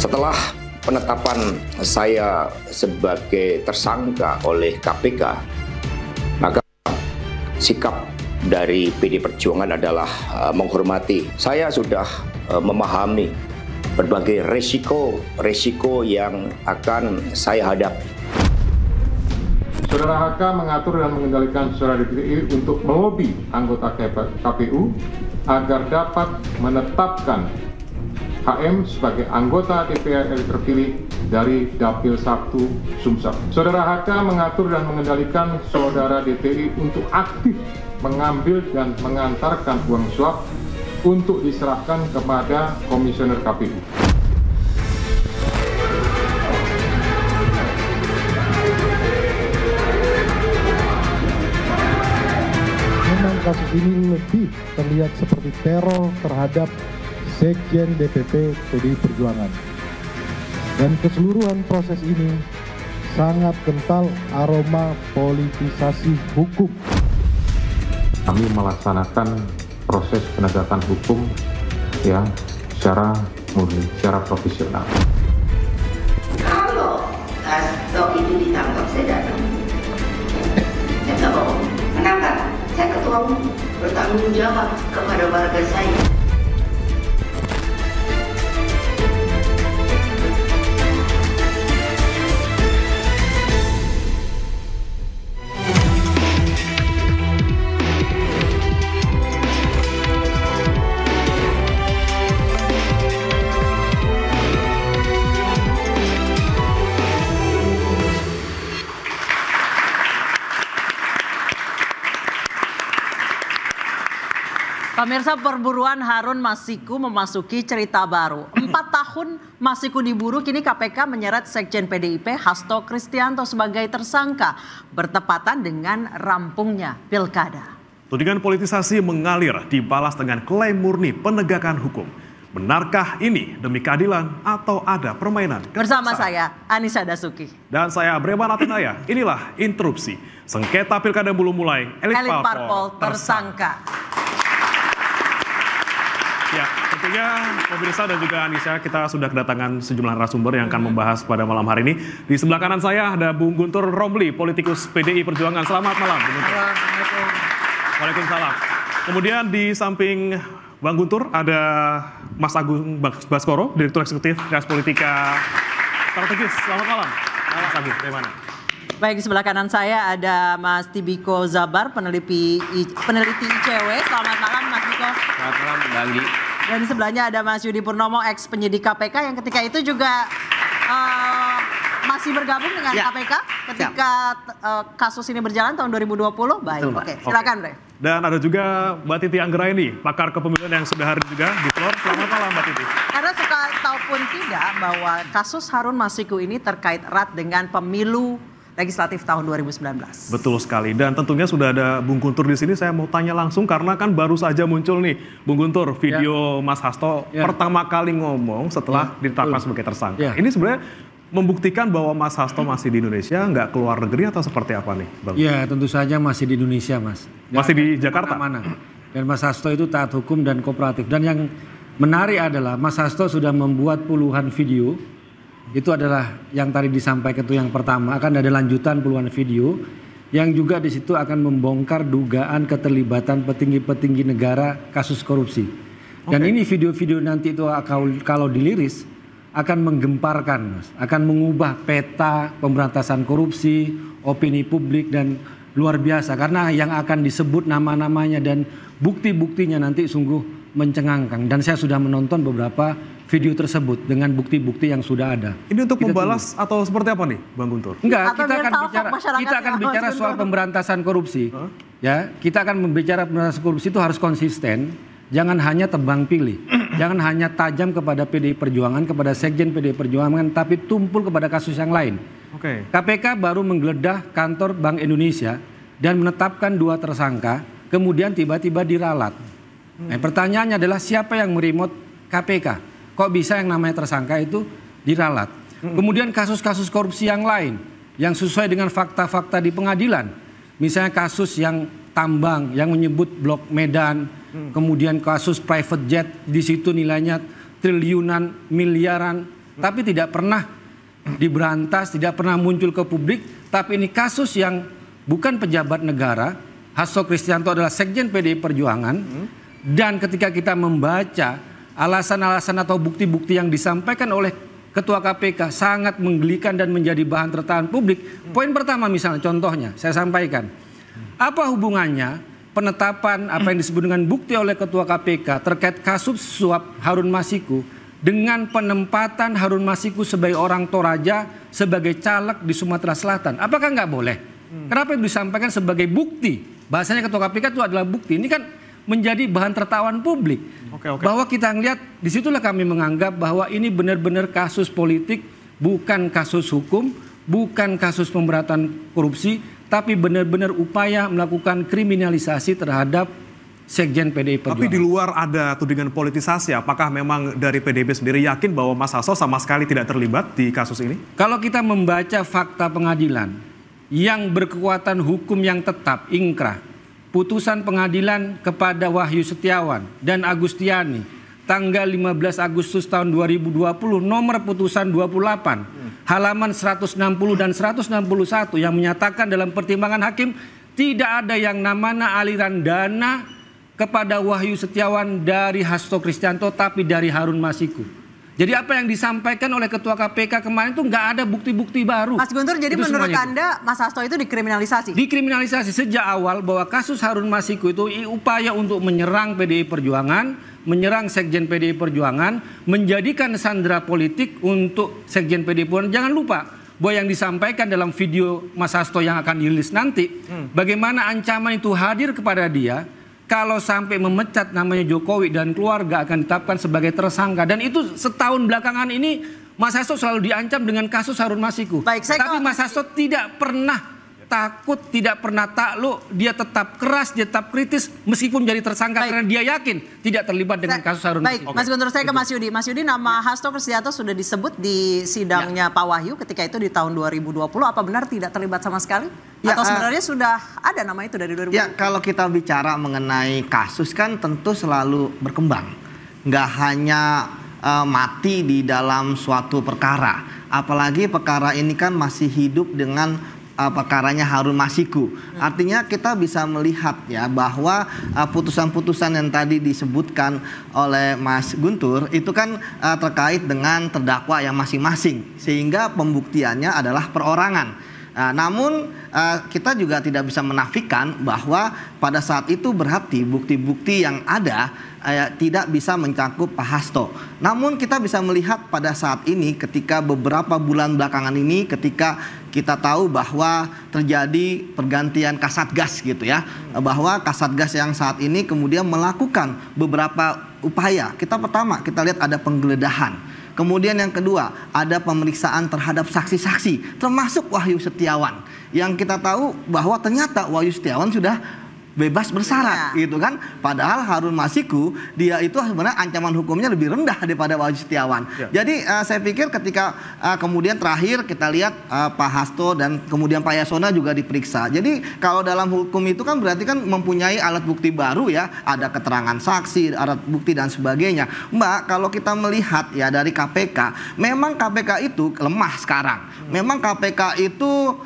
Setelah penetapan saya sebagai tersangka oleh KPK, maka sikap dari PD Perjuangan adalah menghormati. Saya sudah memahami berbagai resiko yang akan saya hadapi. Saudara HK mengatur dan mengendalikan saudara DPI untuk melobi anggota KPU agar dapat menetapkan HM sebagai anggota DPR RI terpilih dari Dapil 1 Sumsel. Saudara HK mengatur dan mengendalikan saudara DPI untuk aktif mengambil dan mengantarkan uang suap untuk diserahkan kepada Komisioner KPU. Memang kasus ini lebih terlihat seperti teror terhadap Sekjen DPP PDI Perjuangan. Dan keseluruhan proses ini sangat kental aroma politisasi hukum. Kami melaksanakan proses penegakan hukum ya secara murni, secara profesional. Kalau Hasto itu ditangkap, saya datang. Saya nggak bohong. Kenapa? Saya ketua umum bertanggung jawab kepada warga saya. Pemirsa, perburuan Harun Masiku memasuki cerita baru. 4 tahun Masiku diburu, kini KPK menyeret Sekjen PDIP Hasto Kristianto sebagai tersangka bertepatan dengan rampungnya pilkada. Tudingan politisasi mengalir dibalas dengan klaim murni penegakan hukum. Benarkah ini demi keadilan atau ada permainan? Bersama saya, Anissa Dasuki. Dan saya, Breman Atinaya. Inilah interupsi. Sengketa pilkada belum mulai, elit parpol tersangka. Ya, tentunya pemirsa dan juga Anissa, kita sudah kedatangan sejumlah narasumber yang akan membahas pada malam hari ini. Di sebelah kanan saya ada Bung Guntur Romli, politikus PDI Perjuangan. Selamat malam, Bung Guntur. Assalamualaikum. Waalaikumsalam. Kemudian di samping Bang Guntur ada Mas Agung Baskoro, Direktur Eksekutif Gas Politika Strategis. Selamat malam. Mas Agung, bagaimana? Baik, di sebelah kanan saya ada Mas Tibiko Zabar, peneliti ICW. Selamat malam, Mas Tibiko. Selamat malam, Mbak Anggi. Dan di sebelahnya ada Mas Yudi Purnomo, ex penyidik KPK yang ketika itu juga masih bergabung dengan KPK ketika kasus ini berjalan tahun 2020. Baik, oke. Silakan, Bre. Dan ada juga Mbak Titi Anggraini, pakar kepemiluan yang sudah hadir juga di floor. Selamat malam, Mbak Titi. Karena suka ataupun tidak bahwa kasus Harun Masiku ini terkait erat dengan pemilu legislatif tahun 2019. Betul sekali, dan tentunya sudah ada Bung Guntur di sini. Saya mau tanya langsung karena kan baru saja muncul nih, Bung Guntur, video Mas Hasto pertama kali ngomong setelah ditetapkan sebagai tersangka. Ini sebenarnya membuktikan bahwa Mas Hasto masih di Indonesia, nggak keluar negeri atau seperti apa nih, Bang? Ya, tentu saja masih di Indonesia, Mas. Masih di Jakarta? Mana? Dan Mas Hasto itu taat hukum dan kooperatif. Dan yang menarik adalah Mas Hasto sudah membuat puluhan video. Itu adalah yang tadi disampaikan itu yang pertama, akan ada lanjutan puluhan video yang juga di situ akan membongkar dugaan keterlibatan petinggi-petinggi negara kasus korupsi. Dan ini video-video nanti itu kalau diliris akan menggemparkan, Mas, akan mengubah peta pemberantasan korupsi, opini publik, dan luar biasa karena yang akan disebut nama-namanya dan bukti-buktinya nanti sungguh mencengangkan. Dan saya sudah menonton beberapa video tersebut dengan bukti-bukti yang sudah ada. Ini untuk membalas atau seperti apa nih, Bang Guntur? Enggak, kita akan bicara soal pemberantasan korupsi. Ya, kita akan membicara pemberantasan korupsi itu harus konsisten, jangan hanya tebang pilih. Jangan hanya tajam kepada PDI Perjuangan, kepada Sekjen PDI Perjuangan, tapi tumpul kepada kasus yang lain. KPK baru menggeledah kantor Bank Indonesia dan menetapkan 2 tersangka, kemudian tiba-tiba diralat. Nah, pertanyaannya adalah siapa yang meremote KPK? Kok bisa yang namanya tersangka itu diralat? Kemudian kasus-kasus korupsi yang lain yang sesuai dengan fakta-fakta di pengadilan. Misalnya kasus yang tambang yang menyebut Blok Medan, kemudian kasus private jet di situ nilainya triliunan, miliaran, tapi tidak pernah diberantas, tidak pernah muncul ke publik. Tapi ini kasus yang bukan pejabat negara. Hasto Kristianto adalah Sekjen PDI Perjuangan. Dan ketika kita membaca alasan-alasan atau bukti-bukti yang disampaikan oleh Ketua KPK sangat menggelikan dan menjadi bahan tertahan publik. Poin pertama misalnya, contohnya saya sampaikan. Apa hubungannya penetapan apa yang disebut dengan bukti oleh Ketua KPK terkait kasus suap Harun Masiku dengan penempatan Harun Masiku sebagai orang Toraja sebagai caleg di Sumatera Selatan? Apakah nggak boleh? Kenapa itu disampaikan sebagai bukti? Bahasanya Ketua KPK itu adalah bukti. Ini kan menjadi bahan tertawan publik. Bahwa kita ngelihat, disitulah kami menganggap bahwa ini benar-benar kasus politik, bukan kasus hukum, bukan kasus pemberatan korupsi, tapi benar-benar upaya melakukan kriminalisasi terhadap Sekjen PDI Perjuangan. Tapi di luar ada tudingan politisasi, apakah memang dari PDIP sendiri yakin bahwa Mas Hasto sama sekali tidak terlibat di kasus ini? Kalau kita membaca fakta pengadilan yang berkekuatan hukum yang tetap, ingkrah, putusan pengadilan kepada Wahyu Setiawan dan Agustiani tanggal 15 Agustus tahun 2020 nomor putusan 28 halaman 160 dan 161 yang menyatakan dalam pertimbangan hakim tidak ada yang namanya aliran dana kepada Wahyu Setiawan dari Hasto Kristianto tapi dari Harun Masiku. Jadi apa yang disampaikan oleh Ketua KPK kemarin itu nggak ada bukti-bukti baru. Mas Guntur, jadi menurut Anda Mas Hasto itu dikriminalisasi? Dikriminalisasi sejak awal bahwa kasus Harun Masiku itu upaya untuk menyerang PDI Perjuangan, menyerang Sekjen PDI Perjuangan, menjadikan sandera politik untuk Sekjen PDI Perjuangan. Jangan lupa bahwa yang disampaikan dalam video Mas Hasto yang akan dirilis nanti, bagaimana ancaman itu hadir kepada dia. Kalau sampai memecat namanya Jokowi dan keluarga akan ditetapkan sebagai tersangka. Dan itu setahun belakangan ini Mas Hasto selalu diancam dengan kasus Harun Masiku. Tapi Mas Hasto tidak pernah takut, tidak pernah takluk. Dia tetap keras, dia tetap kritis meskipun jadi tersangka karena dia yakin tidak terlibat dengan kasus Harun Masiku. Mas Guntur, saya ke Mas Yudi. Mas Yudi, nama Hasto Kristianto sudah disebut di sidangnya Pak Wahyu ketika itu di tahun 2020. Apa benar tidak terlibat sama sekali? Atau sebenarnya sudah ada nama itu dari 2020? Ya, kalau kita bicara mengenai kasus kan tentu selalu berkembang. Nggak hanya mati di dalam suatu perkara. Apalagi perkara ini kan masih hidup dengan perkaranya Harun Masiku. Artinya kita bisa melihat ya bahwa putusan-putusan yang tadi disebutkan oleh Mas Guntur itu kan terkait dengan terdakwa yang masing-masing. Sehingga pembuktiannya adalah perorangan. Namun kita juga tidak bisa menafikan bahwa pada saat itu berarti bukti-bukti yang ada tidak bisa mencakup Pak Hasto. Namun kita bisa melihat pada saat ini ketika beberapa bulan belakangan ini ketika kita tahu bahwa terjadi pergantian Kasatgas gitu ya. Bahwa Kasatgas yang saat ini kemudian melakukan beberapa upaya. Pertama kita lihat ada penggeledahan. Kemudian yang kedua, ada pemeriksaan terhadap saksi-saksi, termasuk Wahyu Setiawan. Yang kita tahu bahwa ternyata Wahyu Setiawan sudah bebas bersyarat gitu kan. Padahal Harun Masiku dia itu sebenarnya ancaman hukumnya lebih rendah daripada Wahyu Setiawan. Jadi saya pikir ketika kemudian terakhir kita lihat Pak Hasto dan kemudian Pak Yasona juga diperiksa. Jadi kalau dalam hukum itu kan berarti kan mempunyai alat bukti baru ya, ada keterangan saksi, alat bukti dan sebagainya. Mbak, kalau kita melihat ya dari KPK, memang KPK itu lemah sekarang. Memang KPK itu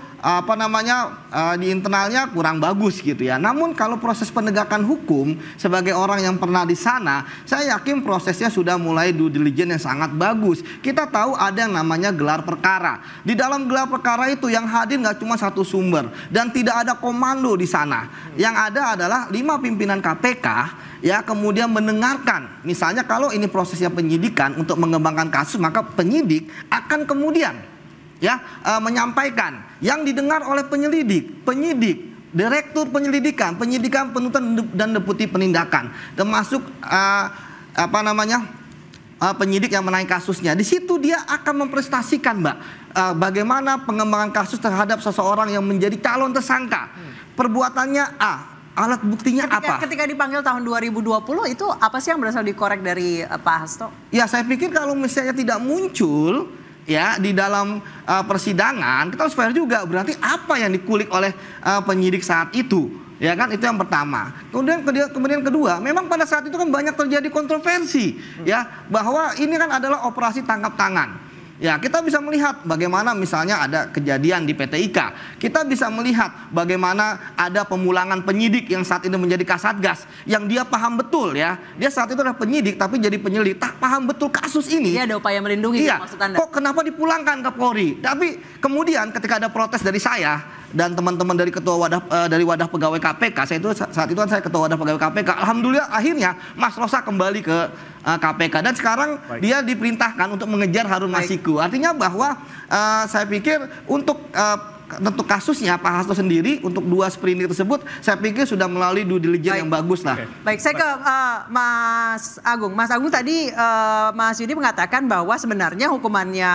di internalnya kurang bagus gitu ya. Namun kalau proses penegakan hukum sebagai orang yang pernah di sana, saya yakin prosesnya sudah mulai due diligence yang sangat bagus. Kita tahu ada yang namanya gelar perkara. Di dalam gelar perkara itu yang hadir nggak cuma satu sumber dan tidak ada komando di sana. Yang ada adalah 5 pimpinan KPK ya, kemudian mendengarkan. Misalnya kalau ini prosesnya penyidikan untuk mengembangkan kasus, maka penyidik akan kemudian menyampaikan yang didengar oleh penyidik, direktur penyidikan, penuntutan dan deputi penindakan, termasuk penyidik yang menaik kasusnya. Di situ dia akan memprestasikan, Mbak, bagaimana pengembangan kasus terhadap seseorang yang menjadi calon tersangka. Perbuatannya A, alat buktinya apa? Ketika dipanggil tahun 2020 itu apa sih yang berasal dikorek dari Pak Hasto? Ya, saya pikir kalau misalnya tidak muncul ya di dalam persidangan, kita harus fair juga. Berarti apa yang dikulik oleh penyidik saat itu, ya kan? Itu yang pertama. Kemudian kedua, memang pada saat itu kan banyak terjadi kontroversi, ya, bahwa ini kan adalah operasi tangkap tangan. Ya, kita bisa melihat bagaimana misalnya ada kejadian di PT IKA. Kita bisa melihat bagaimana ada pemulangan penyidik yang saat ini menjadi Kasatgas, yang dia paham betul ya. Dia saat itu adalah penyidik tapi jadi penyelidik, tak paham betul kasus ini. Dia ada upaya melindungi, iya. Maksud Anda? Kok kenapa dipulangkan ke Polri? Tapi kemudian ketika ada protes dari saya dan teman-teman dari wadah pegawai KPK, saat itu saya ketua wadah pegawai KPK. Alhamdulillah akhirnya Mas Rosa kembali ke KPK dan sekarang dia diperintahkan untuk mengejar Harun Masiku. Artinya bahwa saya pikir untuk kasusnya Pak Hasto sendiri untuk 2 sprindik tersebut saya pikir sudah melalui due diligence yang bagus lah. Baik, saya ke Mas Agung. Mas Agung tadi Mas Yudi mengatakan bahwa sebenarnya hukumannya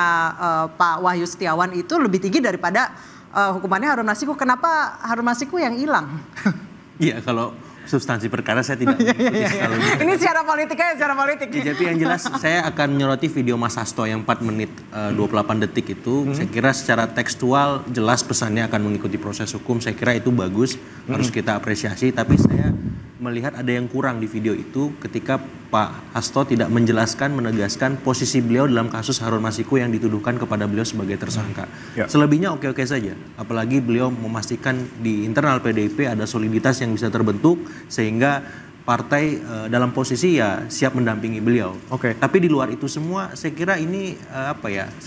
Pak Wahyu Setiawan itu lebih tinggi daripada hukumannya Harun Masiku. Kenapa Harun Masiku yang hilang? Iya, kalau substansi perkara saya tidak mengikuti sekali. Ini secara politik. Ya, tapi yang jelas saya akan menyoroti video Mas Hasto yang 4 menit 28 detik itu. Saya kira secara tekstual jelas pesannya akan mengikuti proses hukum. Saya kira itu bagus, harus kita apresiasi. Tapi saya melihat ada yang kurang di video itu ketika Pak Hasto tidak menjelaskan, menegaskan posisi beliau dalam kasus Harun Masiku yang dituduhkan kepada beliau sebagai tersangka. Selebihnya oke-oke saja. Apalagi beliau memastikan di internal PDIP ada soliditas yang bisa terbentuk sehingga partai dalam posisi ya siap mendampingi beliau. Tapi di luar itu semua saya kira ini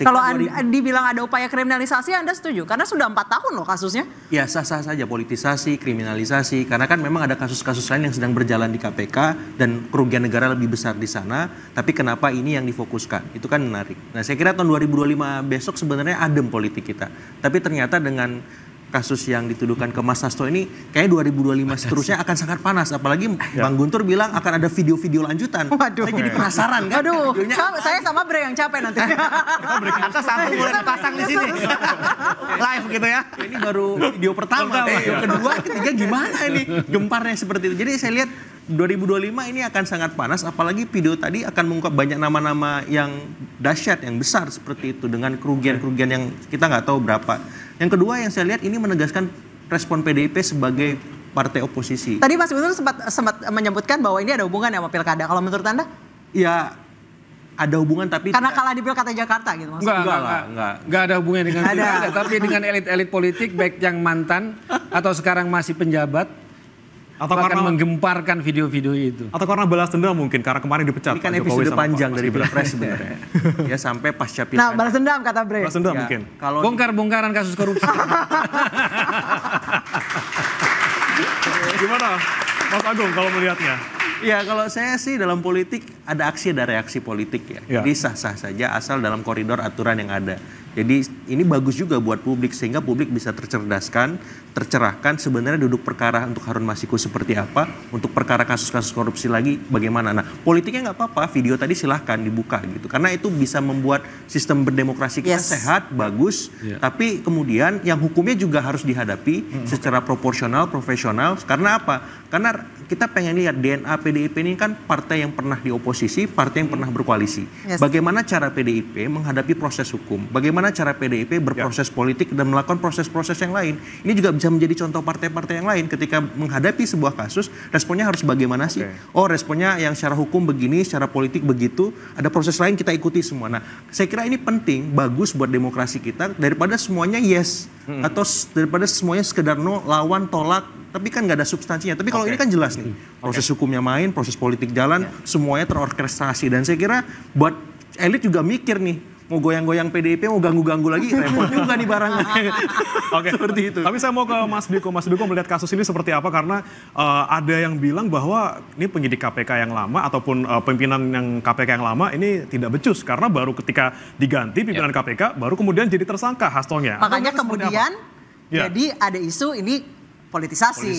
Kalau dibilang ada upaya kriminalisasi Anda setuju? Karena sudah 4 tahun loh kasusnya. Ya sah-sah saja, politisasi, kriminalisasi. Karena kan memang ada kasus-kasus lain yang sedang berjalan di KPK dan kerugian negara lebih besar di sana. Tapi kenapa ini yang difokuskan? Itu kan menarik. Nah saya kira tahun 2025 besok sebenarnya adem politik kita. Tapi ternyata dengan kasus yang dituduhkan ke Mas Hasto ini kayaknya 2025 seterusnya akan sangat panas, apalagi Bang Guntur bilang akan ada video-video lanjutan. Waduh. Saya jadi penasaran kan. Waduh, saya sama Bre yang capek nanti. Atau satu mulai dipasang di sini. Live gitu ya. Ini baru video pertama, video kedua, ketiga gimana ini gemparnya seperti itu. Jadi saya lihat 2025 ini akan sangat panas, apalagi video tadi akan mengungkap banyak nama-nama yang dahsyat, yang besar seperti itu dengan kerugian-kerugian yang kita nggak tahu berapa. Yang kedua yang saya lihat ini menegaskan respon PDIP sebagai partai oposisi. Tadi Mas Guntur sempat menyebutkan bahwa ini ada hubungan sama pilkada. Kalau menurut Anda? Ya ada hubungan tapi karena kalah di pilkada Jakarta gitu maksudnya. Enggak ada hubungan dengan pilkada, tapi dengan elit-elit politik baik yang mantan atau sekarang masih penjabat. Atau karena menggemparkan video-video itu. Atau karena balas dendam mungkin, karena kemarin dipecat. Ini kan episode panjang dari Pilpres sebenarnya. Ya sampai pasca Pilpres. Nah, balas dendam kata Bre. Balas dendam mungkin. Kalau bongkar-bongkaran kasus korupsi. Gimana Mas Agung kalau melihatnya? Ya kalau saya sih dalam politik ada aksi, ada reaksi politik ya. Jadi sah-sah saja asal dalam koridor aturan yang ada. Jadi ini bagus juga buat publik sehingga publik bisa tercerahkan sebenarnya duduk perkara untuk Harun Masiku seperti apa, untuk perkara kasus-kasus korupsi lagi bagaimana. Nah politiknya nggak apa-apa, video tadi silahkan dibuka gitu. Karena itu bisa membuat sistem berdemokrasi kita sehat, bagus. Tapi kemudian yang hukumnya juga harus dihadapi secara proporsional, profesional. Karena apa? Karena kita pengen lihat DNA PDIP ini kan partai yang pernah di oposisi, partai yang pernah berkoalisi. Bagaimana cara PDIP menghadapi proses hukum? Bagaimana cara PDIP berproses politik dan melakukan proses-proses yang lain? Ini juga bisa menjadi contoh partai-partai yang lain ketika menghadapi sebuah kasus, responnya harus bagaimana sih? Oh, responnya yang secara hukum begini, secara politik begitu, ada proses lain kita ikuti semua. Nah, saya kira ini penting, bagus buat demokrasi kita daripada semuanya yes atau daripada semuanya sekedar no, lawan, tolak, tapi kan nggak ada substansinya. Tapi kalau ini kan jelas nih, proses hukumnya main, proses politik jalan, semuanya terorkestrasi. Dan saya kira buat elit juga mikir nih, mau goyang-goyang PDIP, mau ganggu-ganggu lagi, repot juga nih barangnya. Seperti itu. Tapi saya mau ke Mas Biko. Mas Biko melihat kasus ini seperti apa? Karena ada yang bilang bahwa ini penyidik KPK yang lama ataupun pimpinan yang KPK yang lama ini tidak becus. Karena baru ketika diganti pimpinan KPK, baru kemudian jadi tersangka Hastonya. Makanya kemudian jadi ada isu ini politisasi.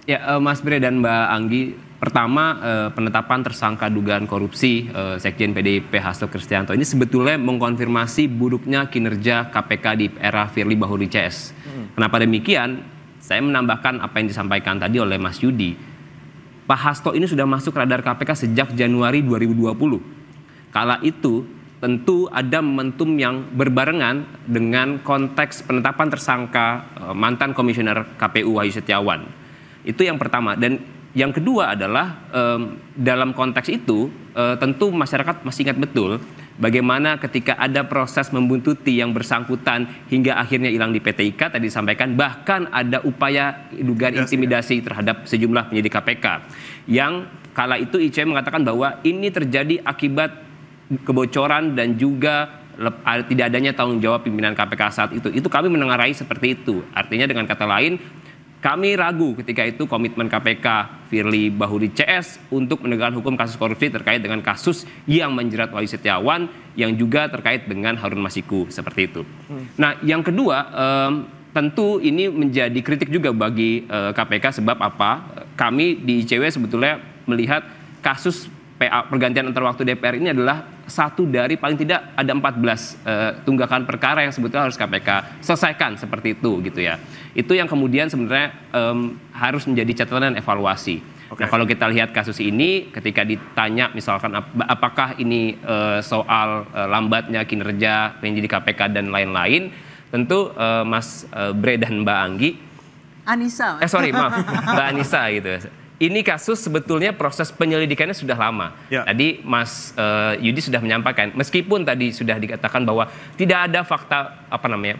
Ya, Mas Bre dan Mbak Anggi, pertama penetapan tersangka dugaan korupsi Sekjen PDIP Hasto Kristianto ini sebetulnya mengkonfirmasi buruknya kinerja KPK di era Firly Bahuri CS. Kenapa demikian? Saya menambahkan apa yang disampaikan tadi oleh Mas Yudi. Pak Hasto ini sudah masuk radar KPK sejak Januari 2020. Kala itu tentu ada momentum yang berbarengan dengan konteks penetapan tersangka mantan komisioner KPU Wahyu Setiawan. Itu yang pertama. Dan yang kedua adalah dalam konteks itu tentu masyarakat masih ingat betul bagaimana ketika ada proses membuntuti yang bersangkutan hingga akhirnya hilang di PT IKA, tadi disampaikan bahkan ada upaya dugaan intimidasi terhadap sejumlah penyidik KPK yang kala itu ICW mengatakan bahwa ini terjadi akibat kebocoran dan juga tidak adanya tanggung jawab pimpinan KPK saat itu. Itu kami menengarai seperti itu. Artinya dengan kata lain, kami ragu ketika itu komitmen KPK Firly Bahuri CS untuk menegakkan hukum kasus korupsi terkait dengan kasus yang menjerat Wahyu Setiawan yang juga terkait dengan Harun Masiku seperti itu. Nah, yang kedua, tentu ini menjadi kritik juga bagi KPK sebab apa? Kami di ICW sebetulnya melihat kasus pergantian antar waktu DPR ini adalah satu dari paling tidak ada 14 tunggakan perkara yang sebetulnya harus KPK selesaikan seperti itu gitu ya. Itu yang kemudian sebenarnya harus menjadi catatan dan evaluasi. Nah, kalau kita lihat kasus ini ketika ditanya misalkan apakah ini soal lambatnya kinerja penyidik KPK dan lain-lain, tentu Mas Bre dan Mbak Anggi Mbak Anissa gitu. Ini kasus sebetulnya proses penyelidikannya sudah lama. Tadi Mas Yudi sudah menyampaikan, meskipun tadi sudah dikatakan bahwa tidak ada fakta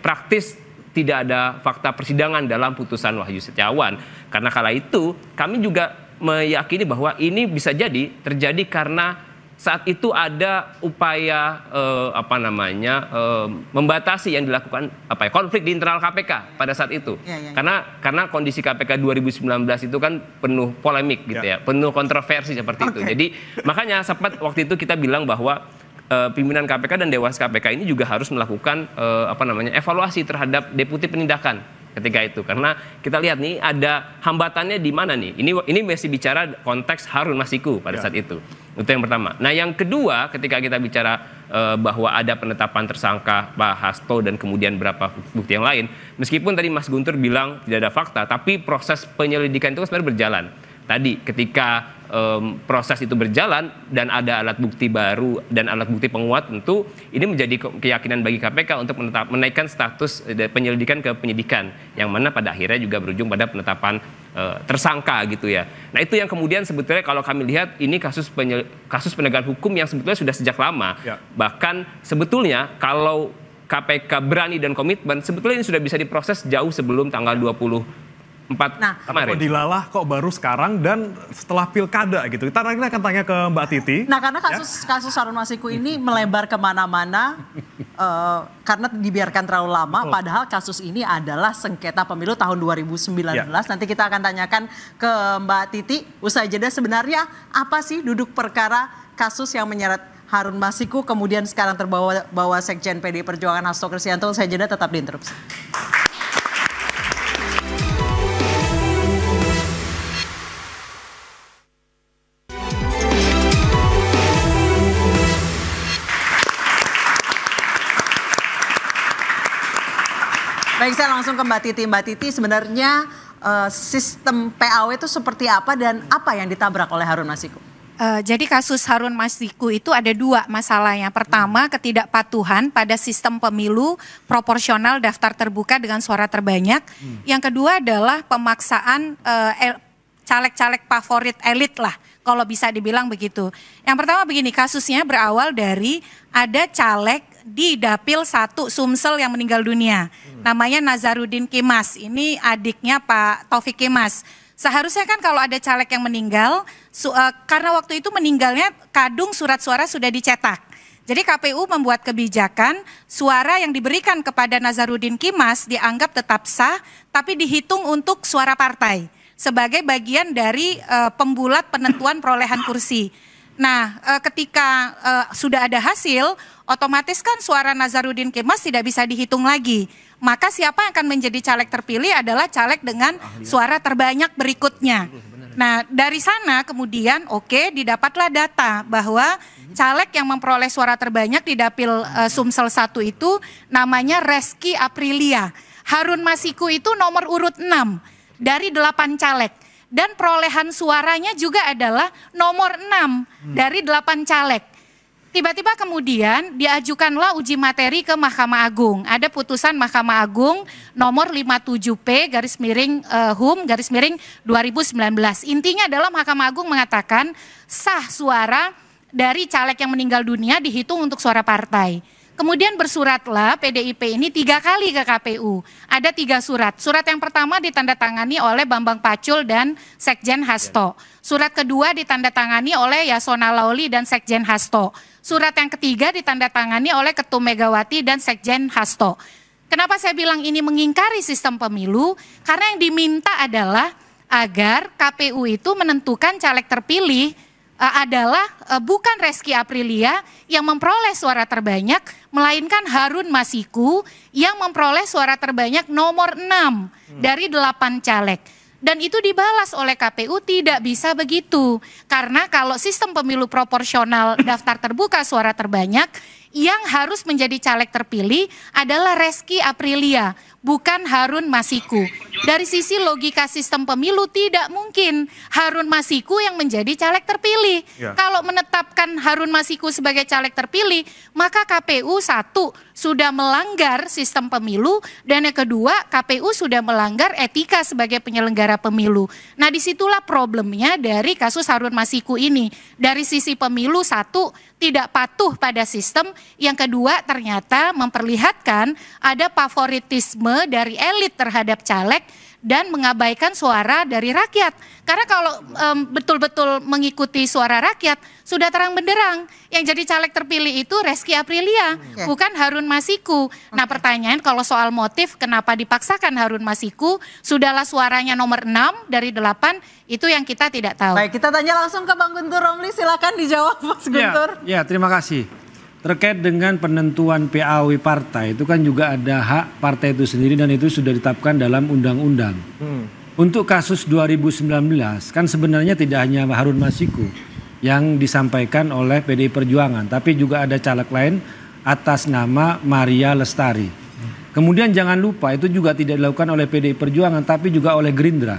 praktis, tidak ada fakta persidangan dalam putusan Wahyu Setiawan. Karena kala itu kami juga meyakini bahwa ini bisa jadi terjadi karena saat itu ada upaya membatasi yang dilakukan konflik di internal KPK pada saat itu. Karena kondisi KPK 2019 itu kan penuh polemik gitu ya, penuh kontroversi seperti itu. Jadi makanya sempat waktu itu kita bilang bahwa pimpinan KPK dan Dewas KPK ini juga harus melakukan evaluasi terhadap deputi penindakan ketika itu, karena kita lihat nih ada hambatannya di mana nih. Ini masih bicara konteks Harun Masiku pada saat itu. Itu yang pertama. Nah, yang kedua ketika kita bicara bahwa ada penetapan tersangka Pak Hasto dan kemudian beberapa bukti yang lain, meskipun tadi Mas Guntur bilang tidak ada fakta, tapi proses penyelidikan itu sebenarnya berjalan. Tadi ketika proses itu berjalan dan ada alat bukti baru dan alat bukti penguat, tentu ini menjadi keyakinan bagi KPK untuk menaikkan status penyelidikan ke penyidikan, yang mana pada akhirnya juga berujung pada penetapan tersangka gitu ya. Nah, itu yang kemudian sebetulnya kalau kami lihat ini kasus penegakan hukum yang sebetulnya sudah sejak lama. Bahkan sebetulnya kalau KPK berani dan komitmen, sebetulnya ini sudah bisa diproses jauh sebelum tanggal 24 kemarin. Kok dilalah kok baru sekarang dan setelah pilkada gitu. Kita akan tanya ke Mbak Titi. Nah, karena kasus Harun Masiku ini melebar kemana-mana karena dibiarkan terlalu lama. Padahal kasus ini adalah sengketa pemilu tahun 2019. Nanti kita akan tanyakan ke Mbak Titi. Usai jeda, sebenarnya apa sih duduk perkara kasus yang menyeret Harun Masiku kemudian sekarang terbawa Sekjen PDI Perjuangan Hasto Kristianto. Usai jeda, tetap di Interupsi. Baik, saya langsung ke Mbak Titi. Mbak Titi, sebenarnya sistem PAW itu seperti apa dan apa yang ditabrak oleh Harun Masiku? Jadi kasus Harun Masiku itu ada dua masalahnya. Pertama, ketidakpatuhan pada sistem pemilu proporsional daftar terbuka dengan suara terbanyak. Yang kedua adalah pemaksaan caleg-caleg favorit elit lah, kalau bisa dibilang begitu. Yang pertama begini, kasusnya berawal dari ada caleg di Dapil 1 Sumsel yang meninggal dunia. Namanya Nazarudin Kimas, ini adiknya Pak Taufik Kimas. Seharusnya kan kalau ada caleg yang meninggal, karena waktu itu meninggalnya kadung surat suara sudah dicetak. Jadi KPU membuat kebijakan suara yang diberikan kepada Nazarudin Kimas dianggap tetap sah, tapi dihitung untuk suara partai sebagai bagian dari pembulat penentuan perolehan kursi. Nah, ketika sudah ada hasil, otomatis kan suara Nazarudin Kimas tidak bisa dihitung lagi. Maka siapa yang akan menjadi caleg terpilih adalah caleg dengan suara terbanyak berikutnya. Nah, dari sana kemudian didapatlah data bahwa caleg yang memperoleh suara terbanyak di Dapil Sumsel 1 itu namanya Reski Aprilia. Harun Masiku itu nomor urut 6 dari 8 caleg. Dan perolehan suaranya juga adalah nomor 6 dari 8 caleg. Tiba-tiba kemudian diajukanlah uji materi ke Mahkamah Agung. Ada putusan Mahkamah Agung nomor 57P/HUM/2019. Intinya adalah Mahkamah Agung mengatakan sah suara dari caleg yang meninggal dunia dihitung untuk suara partai. Kemudian bersuratlah PDIP ini 3 kali ke KPU. Ada 3 surat. Surat yang pertama ditandatangani oleh Bambang Pacul dan Sekjen Hasto. Surat kedua ditandatangani oleh Yasona Lauli dan Sekjen Hasto. Surat yang ketiga ditandatangani oleh Ketum Megawati dan Sekjen Hasto. Kenapa saya bilang ini mengingkari sistem pemilu? Karena yang diminta adalah agar KPU itu menentukan caleg terpilih adalah bukan Reski Aprilia yang memperoleh suara terbanyak, melainkan Harun Masiku yang memperoleh suara terbanyak nomor 6 dari 8 caleg. Dan itu dibalas oleh KPU tidak bisa begitu. Karena kalau sistem pemilu proporsional daftar terbuka suara terbanyak, yang harus menjadi caleg terpilih adalah Reski Aprilia, bukan Harun Masiku. Dari sisi logika sistem pemilu tidak mungkin Harun Masiku yang menjadi caleg terpilih. Kalau menetapkan Harun Masiku sebagai caleg terpilih, maka KPU satu sudah melanggar sistem pemilu, dan yang kedua KPU sudah melanggar etika sebagai penyelenggara pemilu. Nah, disitulah problemnya dari kasus Harun Masiku ini. Dari sisi pemilu satu tidak patuh pada sistem, yang kedua ternyata memperlihatkan ada favoritisme dari elit terhadap caleg dan mengabaikan suara dari rakyat. Karena kalau betul-betul mengikuti suara rakyat, sudah terang benderang yang jadi caleg terpilih itu Reski Aprilia, bukan Harun Masiku. Nah, pertanyaan kalau soal motif kenapa dipaksakan Harun Masiku, sudahlah suaranya nomor 6 dari 8, itu yang kita tidak tahu. Baik, kita tanya langsung ke Bang Guntur Romli, silakan dijawab Mas Guntur. Ya, terima kasih. Terkait dengan penentuan PAW partai, itu kan juga ada hak partai itu sendiri dan itu sudah ditetapkan dalam undang-undang. Untuk kasus 2019 kan sebenarnya tidak hanya Harun Masiku yang disampaikan oleh PDI Perjuangan, tapi juga ada caleg lain atas nama Maria Lestari. Kemudian jangan lupa itu juga tidak dilakukan oleh PDI Perjuangan tapi juga oleh Gerindra.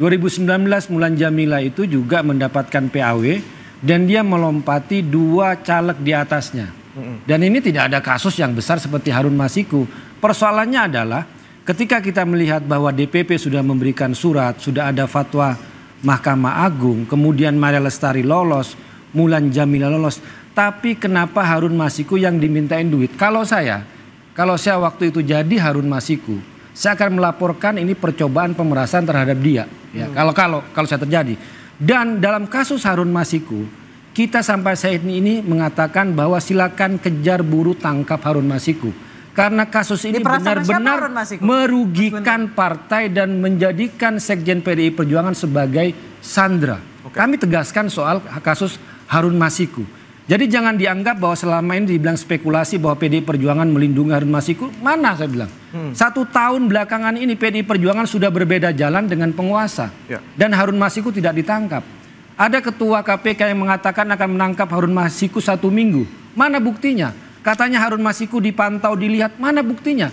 2019 Mulan Jamila itu juga mendapatkan PAW dan dia melompati 2 caleg di atasnya. Dan ini tidak ada kasus yang besar seperti Harun Masiku. Persoalannya adalah ketika kita melihat bahwa DPP sudah memberikan surat, sudah ada fatwa Mahkamah Agung, kemudian Maria Lestari lolos, Mulan Jamila lolos, tapi kenapa Harun Masiku yang dimintain duit? Kalau saya waktu itu jadi Harun Masiku, saya akan melaporkan ini percobaan pemerasan terhadap dia. Ya, kalau saya terjadi. Dan dalam kasus Harun Masiku, kita sampai saat ini mengatakan bahwa silakan kejar buru tangkap Harun Masiku. Karena kasus ini benar-benar merugikan partai dan menjadikan Sekjen PDI Perjuangan sebagai sandra. Kami tegaskan soal kasus Harun Masiku. Jadi jangan dianggap bahwa selama ini dibilang spekulasi bahwa PDI Perjuangan melindungi Harun Masiku. Mana saya bilang. 1 tahun belakangan ini PDI Perjuangan sudah berbeda jalan dengan penguasa. Dan Harun Masiku tidak ditangkap. Ada ketua KPK yang mengatakan akan menangkap Harun Masiku 1 minggu. Mana buktinya? Katanya Harun Masiku dipantau, dilihat. Mana buktinya?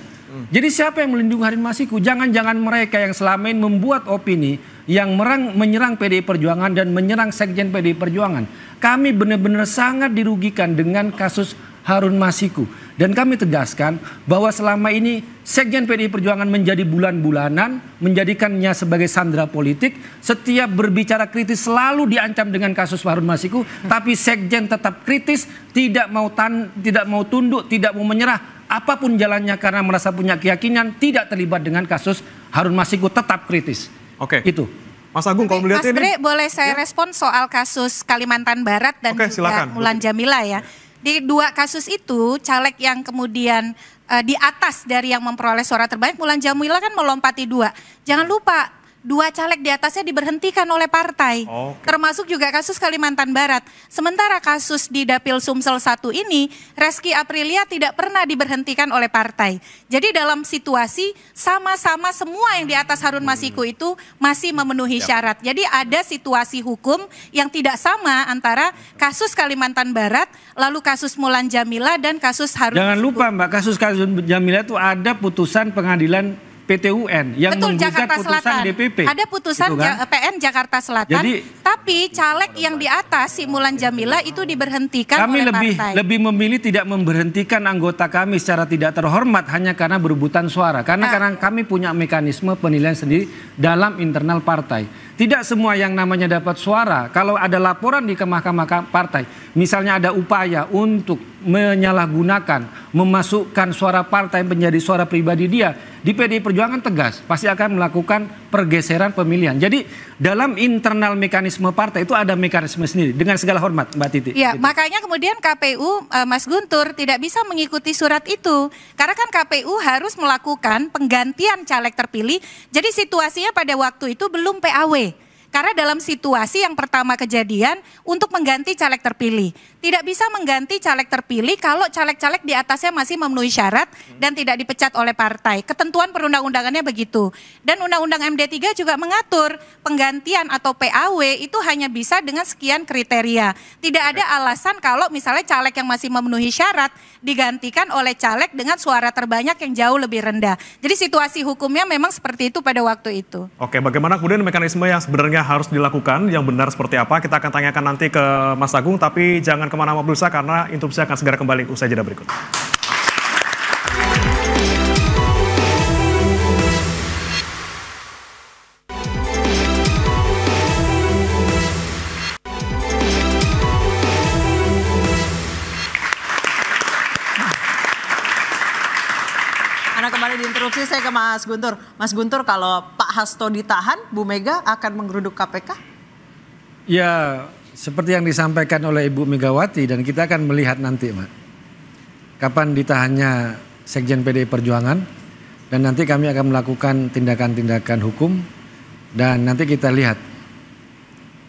Jadi siapa yang melindungi Harun Masiku? Jangan-jangan mereka yang selama ini membuat opini yang menyerang PDI Perjuangan dan menyerang Sekjen PDI Perjuangan. Kami benar-benar sangat dirugikan dengan kasus Harun Masiku. Dan kami tegaskan bahwa selama ini Sekjen PDI Perjuangan menjadi bulan-bulanan, menjadikannya sebagai sandera politik. Setiap berbicara kritis selalu diancam dengan kasus Harun Masiku. Tapi Sekjen tetap kritis, tidak mau tunduk, tidak mau menyerah. Apapun jalannya karena merasa punya keyakinan, tidak terlibat dengan kasus Harun Masiku, tetap kritis. Itu. Mas Agung, kalau melihat Mas ini... Bre, boleh saya respon soal kasus Kalimantan Barat dan juga Mulan Jamila ya. Di 2 kasus itu, caleg yang kemudian di atas dari yang memperoleh suara terbanyak, Mulan Jamila kan melompati 2. Jangan lupa, 2 caleg di atasnya diberhentikan oleh partai. Termasuk juga kasus Kalimantan Barat. Sementara kasus di Dapil Sumsel 1 ini, Reski Aprilia tidak pernah diberhentikan oleh partai. Jadi dalam situasi sama-sama semua yang di atas Harun Masiku itu masih memenuhi syarat. Jadi ada situasi hukum yang tidak sama antara kasus Kalimantan Barat, lalu kasus Mulan Jamila dan kasus Harun Masiku. Jangan lupa Mbak, kasus Jamila itu ada putusan pengadilan PT UN yang menggugat putusan DPP. Ada putusan gitu kan? PN Jakarta Selatan. Jadi, tapi caleg yang di atas si Mulan Jamila itu diberhentikan oleh partai. Kami lebih memilih tidak memberhentikan anggota kami secara tidak terhormat hanya karena berebutan suara. Karena kami punya mekanisme penilaian sendiri dalam internal partai. Tidak semua yang namanya dapat suara. Kalau ada laporan di Mahkamah Partai, misalnya ada upaya untuk menyalahgunakan, memasukkan suara partai menjadi suara pribadi dia, di PDI Perjuangan tegas, pasti akan melakukan pergeseran pemilihan. Jadi dalam internal mekanisme partai itu ada mekanisme sendiri, dengan segala hormat Mbak Titi. Ya, gitu. Makanya kemudian KPU, Mas Guntur, tidak bisa mengikuti surat itu. Karena kan KPU harus melakukan penggantian caleg terpilih, jadi situasinya pada waktu itu belum PAW. Karena dalam situasi yang pertama kejadian untuk mengganti caleg terpilih. Tidak bisa mengganti caleg terpilih kalau caleg-caleg di atasnya masih memenuhi syarat dan tidak dipecat oleh partai. Ketentuan perundang-undangannya begitu. Dan Undang-Undang MD3 juga mengatur penggantian atau PAW itu hanya bisa dengan sekian kriteria. Tidak ada alasan kalau misalnya caleg yang masih memenuhi syarat digantikan oleh caleg dengan suara terbanyak yang jauh lebih rendah. Jadi situasi hukumnya memang seperti itu pada waktu itu. Oke, bagaimana kemudian mekanisme yang sebenarnya harus dilakukan, yang benar seperti apa, kita akan tanyakan nanti ke Mas Agung, tapi jangan kemana-mana pemirsa karena interupsi akan segera kembali usai jeda berikut. Kembali diinterupsi, saya ke Mas Guntur. Mas Guntur, kalau Pak Hasto ditahan, Bu Mega akan menggeruduk KPK? Ya, seperti yang disampaikan oleh Ibu Megawati dan kita akan melihat nanti, Mbak. Kapan ditahannya Sekjen PDI Perjuangan dan nanti kami akan melakukan tindakan-tindakan hukum dan nanti kita lihat.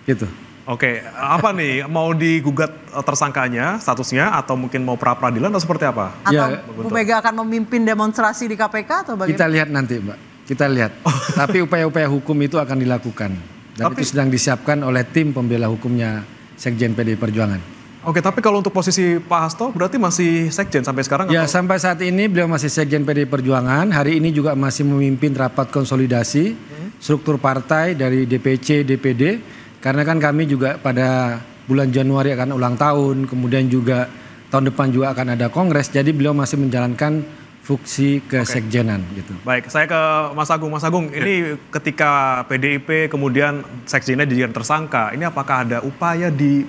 Gitu. Oke, apa nih, mau digugat tersangkanya, statusnya, atau mungkin mau pra-peradilan atau seperti apa? Atau ya, Bu Mega akan memimpin demonstrasi di KPK atau bagaimana? Kita lihat nanti, Mbak. Kita lihat. Tapi upaya-upaya hukum itu akan dilakukan. Dan itu sedang disiapkan oleh tim pembela hukumnya Sekjen PDI Perjuangan. Oke, tapi kalau untuk posisi Pak Hasto berarti masih Sekjen sampai sekarang? Ya, atau? sampai saat ini beliau masih Sekjen PDI Perjuangan. Hari ini juga masih memimpin rapat konsolidasi struktur partai dari DPC, DPD. Karena kan kami juga pada bulan Januari akan ulang tahun, kemudian juga tahun depan juga akan ada kongres, jadi beliau masih menjalankan fungsi kesekjenan gitu. Baik, saya ke Mas Agung. Mas Agung, ini ketika PDIP kemudian sekjennya dijadikan tersangka, ini apakah ada upaya di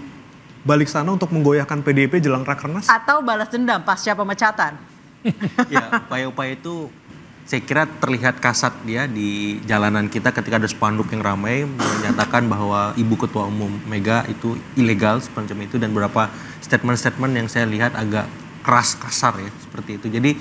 balik sana untuk menggoyahkan PDIP jelang Rakernas? Atau balas dendam pasca pemecatan? Ya, upaya-upaya itu saya kira terlihat kasat ya di jalanan kita ketika ada spanduk yang ramai menyatakan bahwa Ibu Ketua Umum Mega itu ilegal semacam itu dan beberapa statement-statement yang saya lihat agak keras kasar ya seperti itu. Jadi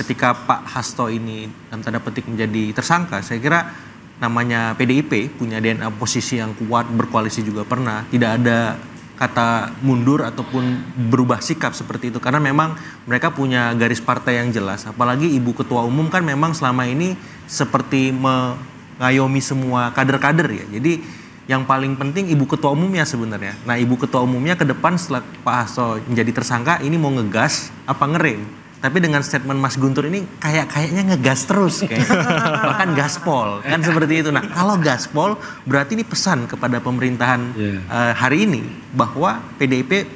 ketika Pak Hasto ini dalam tanda petik menjadi tersangka, saya kira namanya PDIP punya DNA posisi yang kuat, berkoalisi juga pernah, tidak ada kata mundur ataupun berubah sikap seperti itu karena memang mereka punya garis partai yang jelas, apalagi Ibu Ketua Umum kan memang selama ini seperti mengayomi semua kader-kader ya, jadi yang paling penting Ibu Ketua Umumnya sebenarnya. Nah, Ibu Ketua Umumnya ke depan setelah Pak Hasto menjadi tersangka ini mau ngegas apa ngerem. Tapi dengan statement Mas Guntur ini kayaknya ngegas terus kayak bahkan gaspol kan seperti itu. Nah, kalau gaspol berarti ini pesan kepada pemerintahan hari ini bahwa PDIP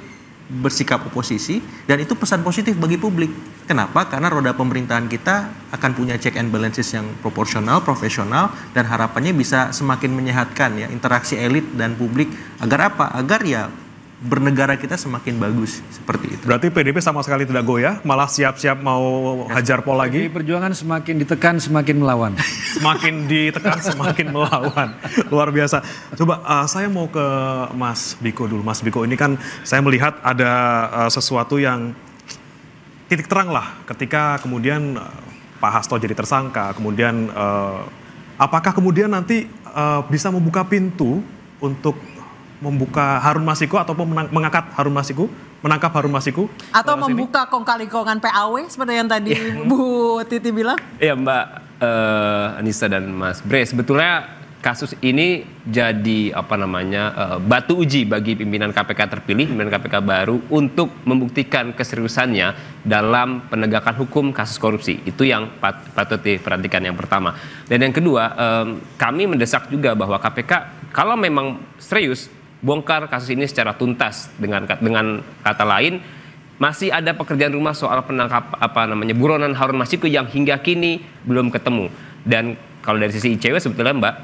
bersikap oposisi dan itu pesan positif bagi publik. Kenapa? Karena roda pemerintahan kita akan punya check and balances yang proporsional, profesional dan harapannya bisa semakin menyehatkan ya interaksi elit dan publik agar apa? Agar ya bernegara kita semakin bagus seperti itu. Berarti PDIP sama sekali tidak goyah, malah siap-siap mau hajar pol lagi. PDI Perjuangan semakin ditekan semakin melawan. Semakin ditekan semakin melawan. Luar biasa. Coba saya mau ke Mas Biko dulu. Mas Biko, ini kan saya melihat ada sesuatu yang titik terang lah ketika kemudian Pak Hasto jadi tersangka. Kemudian apakah kemudian nanti bisa membuka pintu untuk membuka Harun Masiku ataupun menangkap Harun Masiku atau membuka kong-kali-kongan PAW seperti yang tadi Bu Titi bilang? Iya Mbak Anissa dan Mas Bre, sebetulnya kasus ini jadi batu uji bagi pimpinan KPK terpilih, pimpinan KPK baru untuk membuktikan keseriusannya dalam penegakan hukum kasus korupsi. Itu yang patut diperhatikan yang pertama. Dan yang kedua, kami mendesak juga bahwa KPK kalau memang serius bongkar kasus ini secara tuntas, dengan kata lain masih ada pekerjaan rumah soal buronan Harun Masiku yang hingga kini belum ketemu. Dan kalau dari sisi ICW sebetulnya Mbak,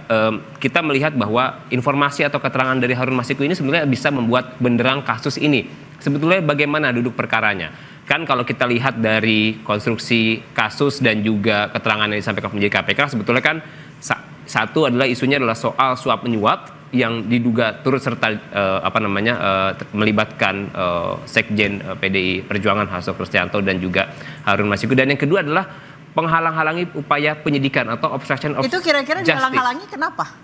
kita melihat bahwa informasi atau keterangan dari Harun Masiku ini sebenarnya bisa membuat benderang kasus ini. Sebetulnya bagaimana duduk perkaranya? Kan kalau kita lihat dari konstruksi kasus dan juga keterangan yang disampaikan penyidik KPK, sebetulnya kan satu adalah isunya adalah soal suap menyuap yang diduga turut serta melibatkan Sekjen PDI Perjuangan Hasto Kristianto dan juga Harun Masiku. Dan yang kedua adalah penghalang-halangi upaya penyidikan atau obstruction of justice. Itu kira-kira dihalang-halangi kenapa?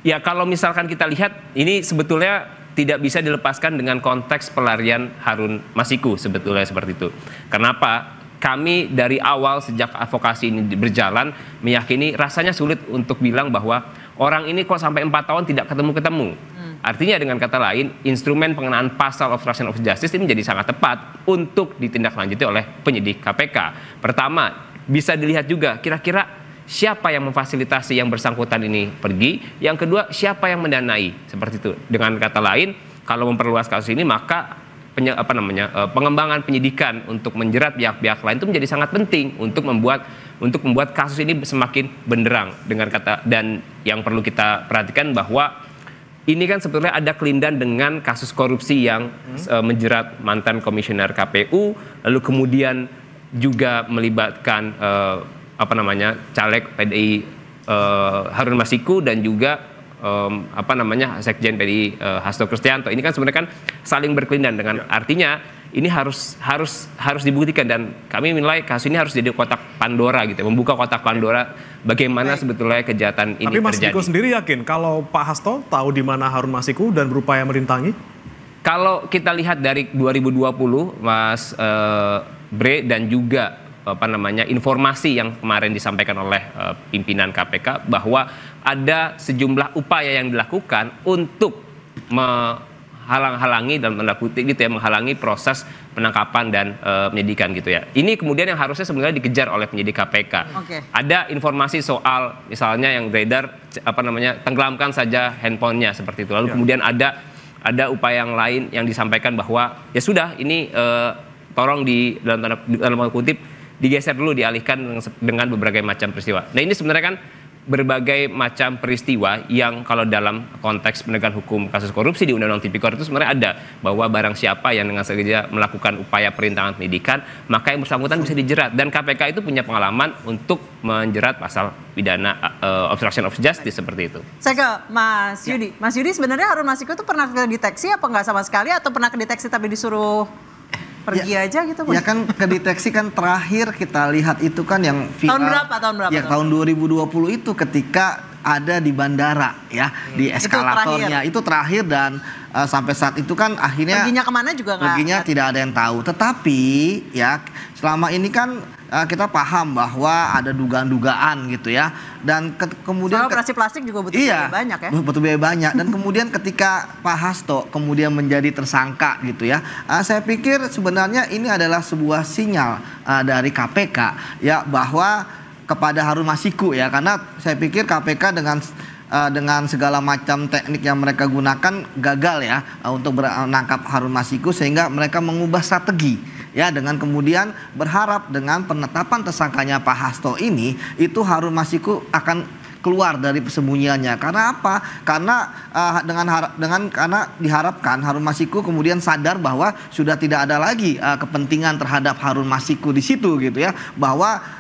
Ya kalau misalkan kita lihat ini sebetulnya tidak bisa dilepaskan dengan konteks pelarian Harun Masiku sebetulnya seperti itu. Kenapa? Kami dari awal sejak advokasi ini berjalan meyakini rasanya sulit untuk bilang bahwa orang ini kok sampai 4 tahun tidak ketemu-ketemu. Artinya dengan kata lain, instrumen pengenaan pasal obstruction of justice ini menjadi sangat tepat untuk ditindaklanjuti oleh penyidik KPK. Pertama, bisa dilihat juga kira-kira siapa yang memfasilitasi yang bersangkutan ini pergi. Yang kedua, siapa yang mendanai seperti itu. Dengan kata lain, kalau memperluas kasus ini maka pengembangan penyidikan untuk menjerat pihak-pihak lain itu menjadi sangat penting untuk membuat kasus ini semakin benderang. Dan yang perlu kita perhatikan bahwa ini kan sebetulnya ada kelindan dengan kasus korupsi yang menjerat mantan komisioner KPU, lalu kemudian juga melibatkan caleg PDI Harun Masiku dan juga Sekjen PDI Hasto Kristianto. Ini kan sebenarnya kan saling berkelindan dengan artinya ini harus dibuktikan, dan kami menilai kasus ini harus jadi kotak Pandora gitu, membuka kotak Pandora bagaimana sebetulnya kejahatan ini terjadi. Tapi Mas Miko sendiri yakin kalau Pak Hasto tahu di mana Harun Masiku dan berupaya merintangi? Kalau kita lihat dari 2020 Mas Bre dan juga informasi yang kemarin disampaikan oleh pimpinan KPK bahwa ada sejumlah upaya yang dilakukan untuk menghalang-halangi dalam tanda kutip gitu ya, menghalangi proses penangkapan dan penyidikan gitu ya. Ini kemudian yang harusnya sebenarnya dikejar oleh penyidik KPK. Ada informasi soal misalnya yang beredar tenggelamkan saja handphonenya seperti itu. Lalu kemudian ada upaya yang lain yang disampaikan bahwa ya sudah ini tolong dalam tanda kutip digeser dulu, dialihkan dengan berbagai macam peristiwa. Nah ini sebenarnya kan berbagai macam peristiwa yang kalau dalam konteks penegakan hukum kasus korupsi di Undang-Undang Tipikor itu sebenarnya ada bahwa barang siapa yang dengan sengaja melakukan upaya perintangan penyidikan maka yang bersangkutan bisa dijerat, dan KPK itu punya pengalaman untuk menjerat pasal pidana obstruction of justice seperti itu. Saya ke Mas Yudi. Mas Yudi, sebenarnya Harun Masiku itu pernah kedeteksi apa nggak sama sekali, atau pernah kedeteksi tapi disuruh pergi aja gitu? Ya kan kedeteksi kan terakhir kita lihat itu kan yang viral. Tahun berapa? Ya tahun 2020 itu ketika ada di bandara ya, di eskalatornya itu terakhir dan sampai saat itu kan akhirnya perginya kemana juga nggak? Perginya tidak ada yang tahu. Tetapi ya selama ini kan kita paham bahwa ada dugaan-dugaan gitu ya, dan kemudian operasi plastik juga butuh biaya banyak ya. Butuh biaya banyak, dan kemudian ketika Pak Hasto kemudian menjadi tersangka gitu ya, saya pikir sebenarnya ini adalah sebuah sinyal dari KPK ya bahwa kepada Harun Masiku ya, karena saya pikir KPK dengan segala macam teknik yang mereka gunakan gagal ya untuk menangkap Harun Masiku, sehingga mereka mengubah strategi ya, dengan kemudian berharap dengan penetapan tersangkanya Pak Hasto ini itu Harun Masiku akan keluar dari persembunyiannya. Karena apa? Karena karena diharapkan Harun Masiku kemudian sadar bahwa sudah tidak ada lagi kepentingan terhadap Harun Masiku di situ gitu ya, bahwa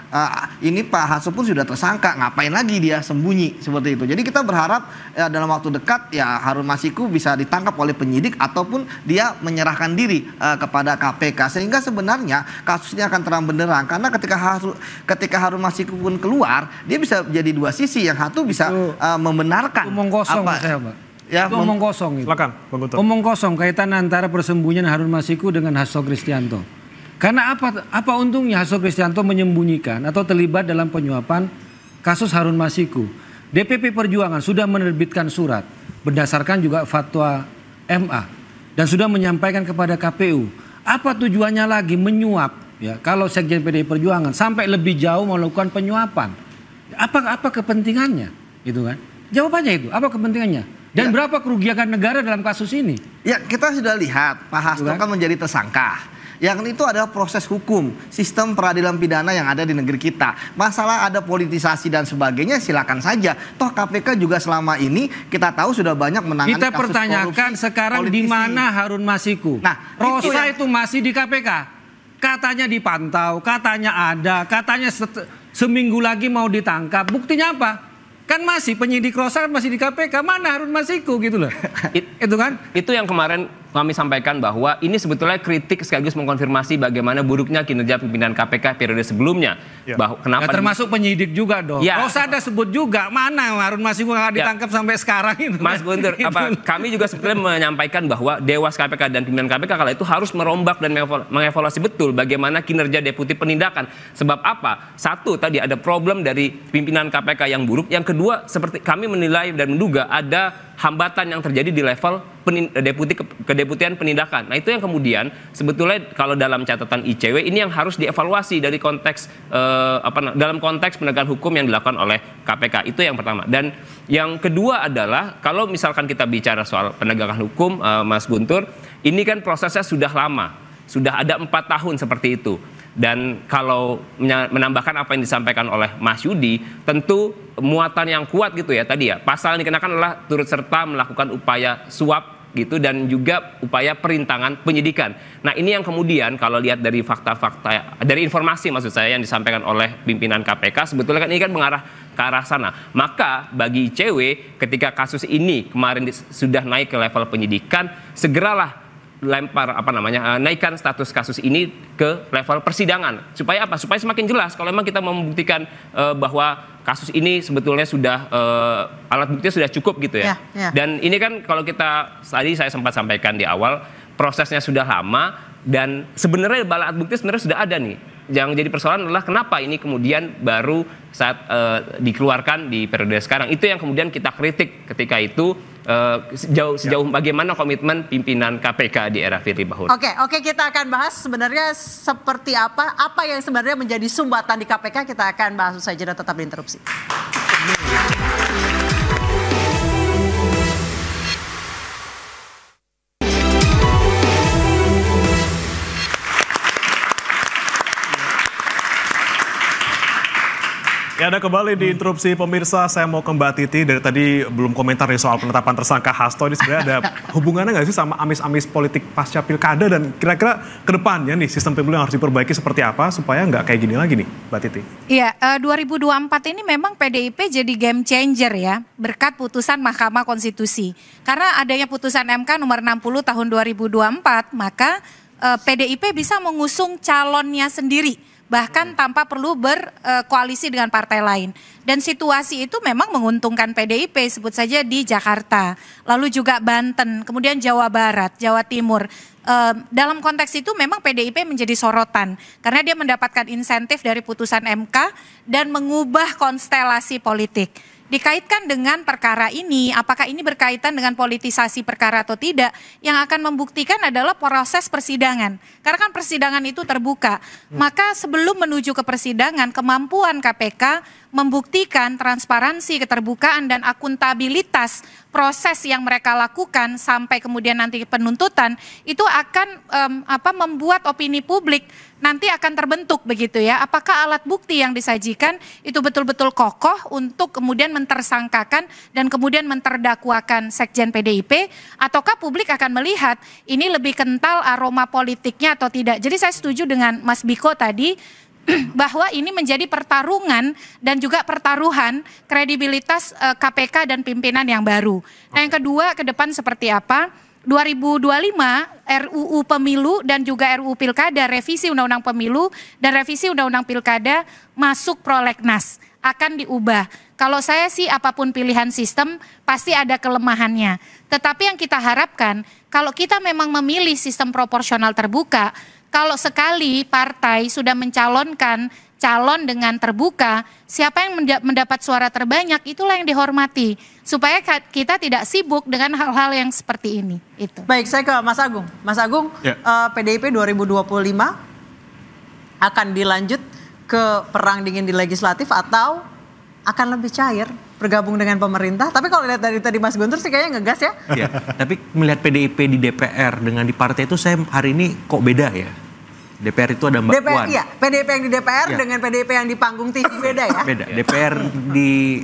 ini Pak Hasto pun sudah tersangka, ngapain lagi dia sembunyi seperti itu. Jadi kita berharap dalam waktu dekat ya Harun Masiku bisa ditangkap oleh penyidik ataupun dia menyerahkan diri kepada KPK, sehingga sebenarnya kasusnya akan terang benderang. Karena ketika Harun Masiku pun keluar, dia bisa jadi dua sisi. Yang satu bisa membenarkan omong kosong Pak. Ya, omong kosong itu. Silakan, Bang Guntur. Omong kosong kaitan antara persembunyian Harun Masiku dengan Hasto Kristianto. Karena apa untungnya Hasto Kristianto menyembunyikan atau terlibat dalam penyuapan kasus Harun Masiku? DPP Perjuangan sudah menerbitkan surat berdasarkan juga fatwa MA dan sudah menyampaikan kepada KPU. Apa tujuannya lagi menyuap ya kalau Sekjen PDI Perjuangan sampai lebih jauh melakukan penyuapan? Apa kepentingannya? Itu kan? Jawabannya itu, apa kepentingannya? Dan berapa kerugian negara dalam kasus ini? Ya, kita sudah lihat Pak Hasto kan menjadi tersangka. Yang itu adalah proses hukum, sistem peradilan pidana yang ada di negeri kita. Masalah ada politisasi dan sebagainya silakan saja. Toh KPK juga selama ini kita tahu sudah banyak menangani kita kasus pertanyakan korupsi sekarang politisi. Di mana Harun Masiku? Nah, Rosa itu masih di KPK. Katanya dipantau, katanya ada, katanya seminggu lagi mau ditangkap. Buktinya apa? Kan masih penyidik Rosa kan masih di KPK. Mana Harun Masiku gitu loh. Itu kan? Itu yang kemarin kami sampaikan bahwa ini sebetulnya kritik sekaligus mengkonfirmasi bagaimana buruknya kinerja pimpinan KPK periode sebelumnya. Ya. Kenapa termasuk penyidik juga dong. Ya. Rosa ada sebut juga mana Harun Masiku nggak ditangkap sampai sekarang itu. Mas Guntur, kami juga sebetulnya menyampaikan bahwa Dewas KPK dan pimpinan KPK kala itu harus merombak dan mengevaluasi betul bagaimana kinerja deputi penindakan. Sebab apa? Satu, tadi ada problem dari pimpinan KPK yang buruk. Yang kedua, seperti kami menilai dan menduga ada hambatan yang terjadi di level kedeputian penindakan. Nah, itu yang kemudian sebetulnya kalau dalam catatan ICW ini yang harus dievaluasi dari konteks dalam konteks penegakan hukum yang dilakukan oleh KPK. Itu yang pertama. Dan yang kedua adalah kalau misalkan kita bicara soal penegakan hukum, Mas Guntur, ini kan prosesnya sudah lama. Sudah ada 4 tahun seperti itu. Dan kalau menambahkan apa yang disampaikan oleh Mas Yudi, tentu muatan yang kuat gitu ya tadi ya. Pasal yang dikenakan adalah turut serta melakukan upaya suap gitu dan juga upaya perintangan penyidikan. Nah, ini yang kemudian kalau lihat dari fakta-fakta, dari informasi maksud saya yang disampaikan oleh pimpinan KPK, sebetulnya kan ini kan mengarah ke arah sana. Maka bagi ICW ketika kasus ini kemarin sudah naik ke level penyidikan, segeralah naikkan status kasus ini ke level persidangan. Supaya apa? Supaya semakin jelas kalau memang kita mau membuktikan bahwa kasus ini sebetulnya sudah alat buktinya sudah cukup gitu ya. Dan ini kan kalau kita tadi saya sempat sampaikan di awal, prosesnya sudah lama dan sebenarnya alat bukti sebenarnya sudah ada nih. Yang jadi persoalan adalah kenapa ini kemudian baru saat dikeluarkan di periode sekarang. Itu yang kemudian kita kritik ketika itu. Sejauh bagaimana komitmen pimpinan KPK di era Firly Bahuri. Oke, kita akan bahas sebenarnya seperti apa yang sebenarnya menjadi sumbatan di KPK. Kita akan bahas usai jeda, tetap diinterupsi. Ya, ada kembali di interupsi pemirsa. Saya mau ke Mbak Titi. Dari tadi belum komentar nih soal penetapan tersangka Hasto. Ini sebenarnya ada hubungannya nggak sih sama amis-amis politik pasca pilkada? Dan kira-kira ke depannya nih sistem pemilu yang harus diperbaiki seperti apa supaya nggak kayak gini lagi nih, Mbak Titi? Iya, 2024 ini memang PDIP jadi game changer ya, berkat putusan Mahkamah Konstitusi. Karena adanya putusan MK nomor 60 tahun 2024, maka PDIP bisa mengusung calonnya sendiri, bahkan tanpa perlu berkoalisi dengan partai lain. Dan situasi itu memang menguntungkan PDIP, sebut saja di Jakarta, lalu juga Banten, kemudian Jawa Barat, Jawa Timur. Dalam konteks itu memang PDIP menjadi sorotan, karena dia mendapatkan insentif dari putusan MK dan mengubah konstelasi politik. Dikaitkan dengan perkara ini, apakah ini berkaitan dengan politisasi perkara atau tidak, yang akan membuktikan adalah proses persidangan. Karena kan persidangan itu terbuka. Maka sebelum menuju ke persidangan, kemampuan KPK membuktikan transparansi, keterbukaan, dan akuntabilitas proses yang mereka lakukan sampai kemudian nanti penuntutan, itu akan membuat opini publik nanti akan terbentuk begitu ya. Apakah alat bukti yang disajikan itu betul-betul kokoh untuk kemudian mentersangkakan dan kemudian menterdakwakan Sekjen PDIP, ataukah publik akan melihat ini lebih kental aroma politiknya atau tidak. Jadi saya setuju dengan Mas Biko tadi bahwa ini menjadi pertarungan dan juga pertaruhan kredibilitas KPK dan pimpinan yang baru. Nah, yang kedua, ke depan seperti apa? 2025 RUU Pemilu dan juga RUU Pilkada, revisi Undang-Undang Pemilu dan revisi Undang-Undang Pilkada masuk prolegnas, akan diubah. Kalau saya sih apapun pilihan sistem pasti ada kelemahannya. Tetapi yang kita harapkan, kalau kita memang memilih sistem proporsional terbuka, kalau sekali partai sudah mencalonkan calon dengan terbuka, siapa yang mendapat suara terbanyak itulah yang dihormati. Supaya kita tidak sibuk dengan hal-hal yang seperti ini. Itu. Baik, saya ke Mas Agung. Mas Agung, PDIP 2025 akan dilanjut ke perang dingin di legislatif atau akan lebih cair bergabung dengan pemerintah? Tapi kalau lihat dari tadi Mas Guntur sih kayaknya ngegas ya. Iya, tapi melihat PDIP di DPR dengan di partai itu saya hari ini kok beda ya. DPR itu ada Mbak Puan. Iya, PDIP yang di DPR dengan PDIP yang di panggung TV beda ya? Beda. DPR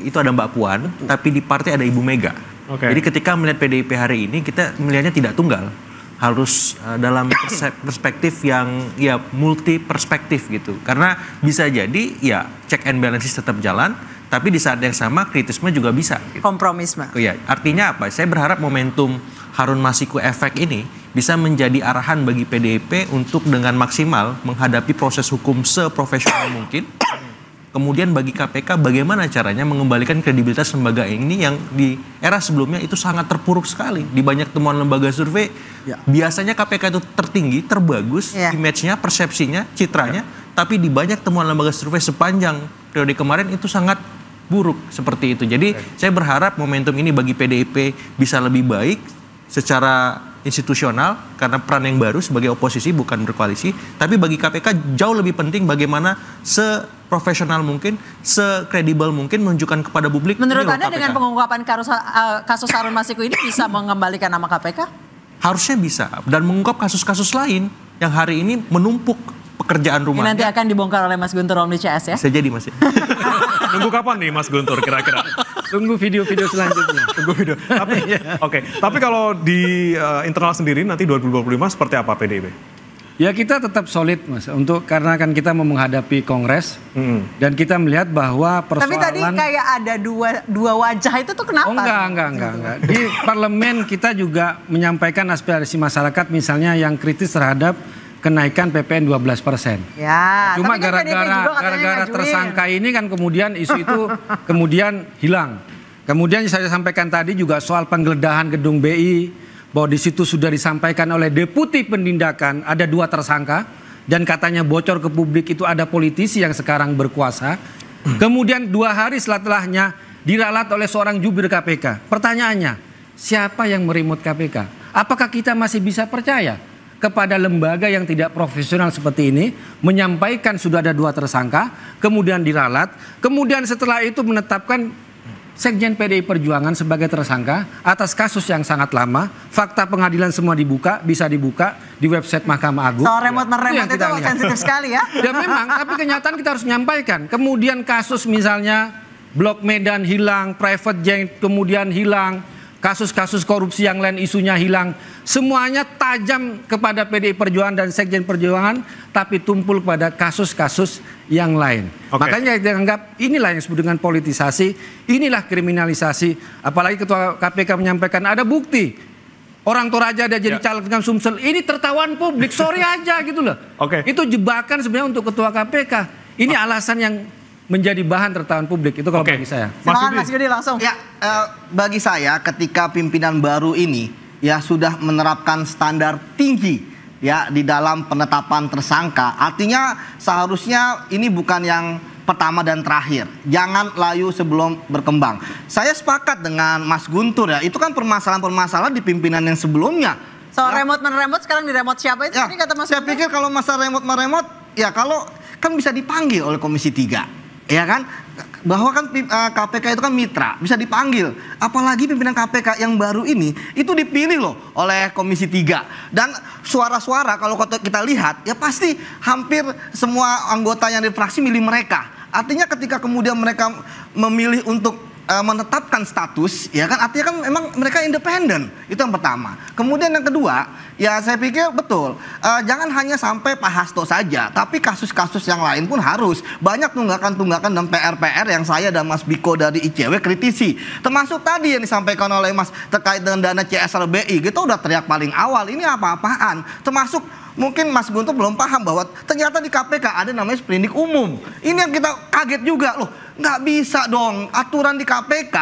itu ada Mbak Puan, tapi di partai ada Ibu Mega. Jadi ketika melihat PDIP hari ini kita melihatnya tidak tunggal. Harus dalam perspektif yang ya multi perspektif gitu. Karena bisa jadi ya check and balances tetap jalan, tapi di saat yang sama kritisme juga bisa. Gitu. Kompromisme. Ya, artinya apa? Saya berharap momentum Harun Masiku efek ini bisa menjadi arahan bagi PDIP untuk dengan maksimal menghadapi proses hukum seprofesional mungkin. Kemudian bagi KPK bagaimana caranya mengembalikan kredibilitas lembaga ini yang di era sebelumnya itu sangat terpuruk sekali. Di banyak temuan lembaga survei, biasanya KPK itu tertinggi, terbagus, image-nya, persepsinya, citranya. Tapi di banyak temuan lembaga survei sepanjang periode kemarin itu sangat buruk seperti itu. Jadi saya berharap momentum ini bagi PDIP bisa lebih baik secara institusional karena peran yang baru sebagai oposisi bukan berkoalisi, tapi bagi KPK jauh lebih penting bagaimana seprofesional mungkin, sekredibel mungkin menunjukkan kepada publik. Menurut Anda dengan pengungkapan kasus Harun Masiku ini bisa mengembalikan nama KPK? Harusnya bisa, dan mengungkap kasus-kasus lain yang hari ini menumpuk pekerjaan rumahnya. Ini nanti akan dibongkar oleh Mas Guntur Romli CS ya? Bisa jadi Mas. Nunggu kapan nih Mas Guntur kira-kira? Tunggu video-video selanjutnya. Tunggu video. Tapi kalau di internal sendiri nanti 2025 seperti apa PDIP? Ya kita tetap solid Mas, karena kan kita mau menghadapi Kongres dan kita melihat bahwa persoalan. Tapi tadi kayak ada dua wajah itu tuh kenapa? Oh enggak. Di parlemen kita juga menyampaikan aspirasi masyarakat misalnya yang kritis terhadap kenaikan PPN 12%. Ya. Cuma gara-gara tersangka ini kan kemudian isu itu kemudian hilang. Kemudian saya sampaikan tadi juga soal penggeledahan gedung BI, bahwa di situ sudah disampaikan oleh Deputi Penindakan ada 2 tersangka dan katanya bocor ke publik itu ada politisi yang sekarang berkuasa. Kemudian 2 hari setelahnya diralat oleh seorang jubir KPK. Pertanyaannya, siapa yang meremote KPK? Apakah kita masih bisa percaya kepada lembaga yang tidak profesional seperti ini, menyampaikan sudah ada 2 tersangka, kemudian diralat, kemudian setelah itu menetapkan Sekjen PDI Perjuangan sebagai tersangka atas kasus yang sangat lama, fakta pengadilan semua bisa dibuka di website Mahkamah Agung. Soal remote-meremot itu sensitif sekali ya. Ya memang, tapi kenyataan kita harus menyampaikan. Kemudian kasus misalnya Blok Medan hilang, private jet kemudian hilang, kasus-kasus korupsi yang lain isunya hilang. Semuanya tajam kepada PDI Perjuangan dan Sekjen Perjuangan, tapi tumpul pada kasus-kasus yang lain. Makanya dianggap inilah yang disebut dengan politisasi, inilah kriminalisasi. Apalagi Ketua KPK menyampaikan ada bukti. Orang Toraja ada jadi caleg dengan Sumsel. Ini tertawan publik, sorry aja gitu loh. Itu jebakan sebenarnya untuk Ketua KPK. Ini alasan yang menjadi bahan tertawan publik, itu kalau bagi saya. Mas Yudi langsung. Ya, bagi saya ketika pimpinan baru ini ya sudah menerapkan standar tinggi ya di dalam penetapan tersangka, artinya seharusnya ini bukan yang pertama dan terakhir. Jangan layu sebelum berkembang. Saya sepakat dengan Mas Guntur ya, itu kan permasalahan-permasalahan di pimpinan yang sebelumnya. Soal remote-meremot sekarang di remote siapa itu? Ya, ini kata Mas saya pikir kalau masalah remote-meremot ya kalau kan bisa dipanggil oleh Komisi 3. Ya kan, bahwa kan KPK itu kan mitra, bisa dipanggil. Apalagi pimpinan KPK yang baru ini itu dipilih loh oleh Komisi 3. Dan suara-suara kalau kita lihat ya pasti hampir semua anggota yang di fraksi milih mereka. Artinya ketika kemudian mereka memilih untuk menetapkan status, ya kan artinya kan memang mereka independen. Itu yang pertama. Kemudian yang kedua, ya saya pikir betul, jangan hanya sampai Pak Hasto saja, tapi kasus-kasus yang lain pun harus. Banyak tunggakan-tunggakan dan PR-PR yang saya dan Mas Biko dari ICW kritisi. Termasuk tadi yang disampaikan oleh Mas terkait dengan dana CSRBI, kita udah teriak paling awal, ini apa-apaan. Termasuk mungkin Mas Guntur belum paham bahwa ternyata di KPK ada namanya sprindik umum. Ini yang kita kaget juga loh. Nggak bisa dong aturan di KPK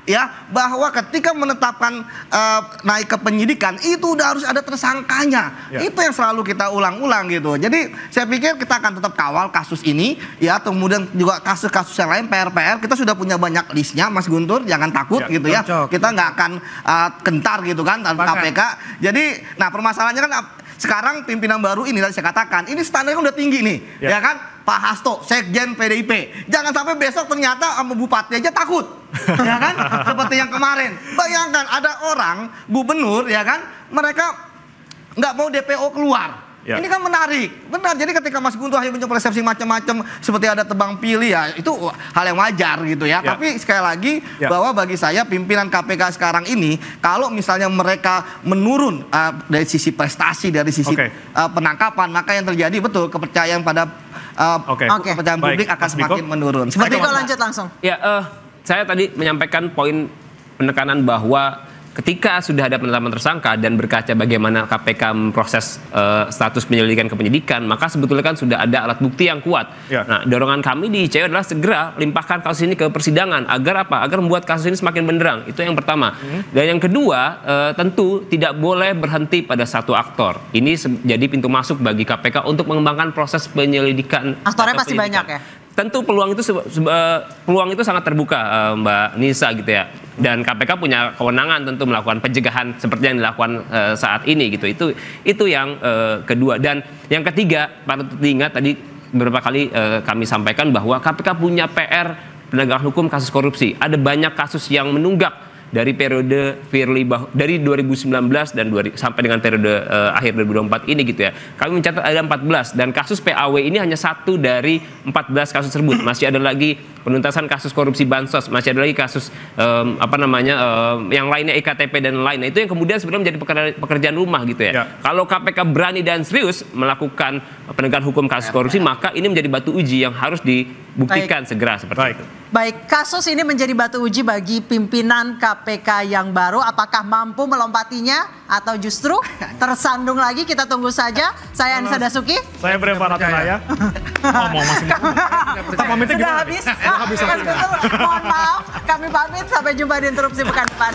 ya bahwa ketika menetapkan naik ke penyidikan itu udah harus ada tersangkanya. Itu yang selalu kita ulang-ulang gitu. Jadi saya pikir kita akan tetap kawal kasus ini ya, kemudian juga kasus-kasus yang lain, PR kita sudah punya banyak listnya, Mas Guntur, jangan takut gitu ya. Kita nggak akan gentar gitu kan KPK. Jadi nah permasalahannya kan sekarang pimpinan baru ini tadi saya katakan, ini standarnya udah tinggi nih, ya kan? Pak Hasto, Sekjen PDIP. Jangan sampai besok ternyata sama bupati aja takut, ya kan? Seperti yang kemarin. Bayangkan ada orang gubernur, ya kan? Mereka nggak mau DPO keluar. Ini kan menarik, benar. Jadi ketika Mas Guntur hanya persepsi macam-macam seperti ada tebang pilih ya, itu hal yang wajar gitu ya. Tapi sekali lagi bahwa bagi saya pimpinan KPK sekarang ini kalau misalnya mereka menurun dari sisi prestasi, dari sisi penangkapan, maka yang terjadi betul kepercayaan pada kepercayaan publik akan semakin menurun. Seperti itu. Lanjut langsung. Ya, saya tadi menyampaikan poin penekanan bahwa ketika sudah ada penetapan tersangka dan berkaca bagaimana KPK memproses status penyelidikan ke penyidikan, maka sebetulnya kan sudah ada alat bukti yang kuat. Nah, dorongan kami di ICW adalah segera limpahkan kasus ini ke persidangan. Agar apa? Agar membuat kasus ini semakin benderang. Itu yang pertama. Dan yang kedua, tentu tidak boleh berhenti pada satu aktor. Ini jadi pintu masuk bagi KPK untuk mengembangkan proses penyelidikan. Aktornya pasti banyak ya? Tentu peluang itu sangat terbuka, Mbak Nisa gitu ya. Dan KPK punya kewenangan tentu melakukan pencegahan seperti yang dilakukan saat ini gitu. Itu yang kedua. Dan yang ketiga, patut diingat tadi beberapa kali kami sampaikan bahwa KPK punya PR penegakan hukum kasus korupsi. Ada banyak kasus yang menunggak dari periode dari 2019 dan sampai dengan periode akhir 2024 ini gitu ya. Kami mencatat ada 14 dan kasus PAW ini hanya satu dari 14 kasus tersebut. Masih ada lagi penuntasan kasus korupsi bansos, masih ada lagi kasus yang lainnya IKTP dan lainnya. Itu yang kemudian sebenarnya menjadi pekerjaan rumah gitu ya. Kalau KPK berani dan serius melakukan penegakan hukum kasus korupsi, maka ini menjadi batu uji yang harus dibuktikan segera seperti itu. Baik, kasus ini menjadi batu uji bagi pimpinan KPK yang baru. Apakah mampu melompatinya atau justru tersandung lagi? Kita tunggu saja. Saya Anissa Dasuki. Saya Breva Ratanaya. Kita pamitnya sudah habis. Mohon maaf, kami pamit. Sampai jumpa di interupsi pekan depan.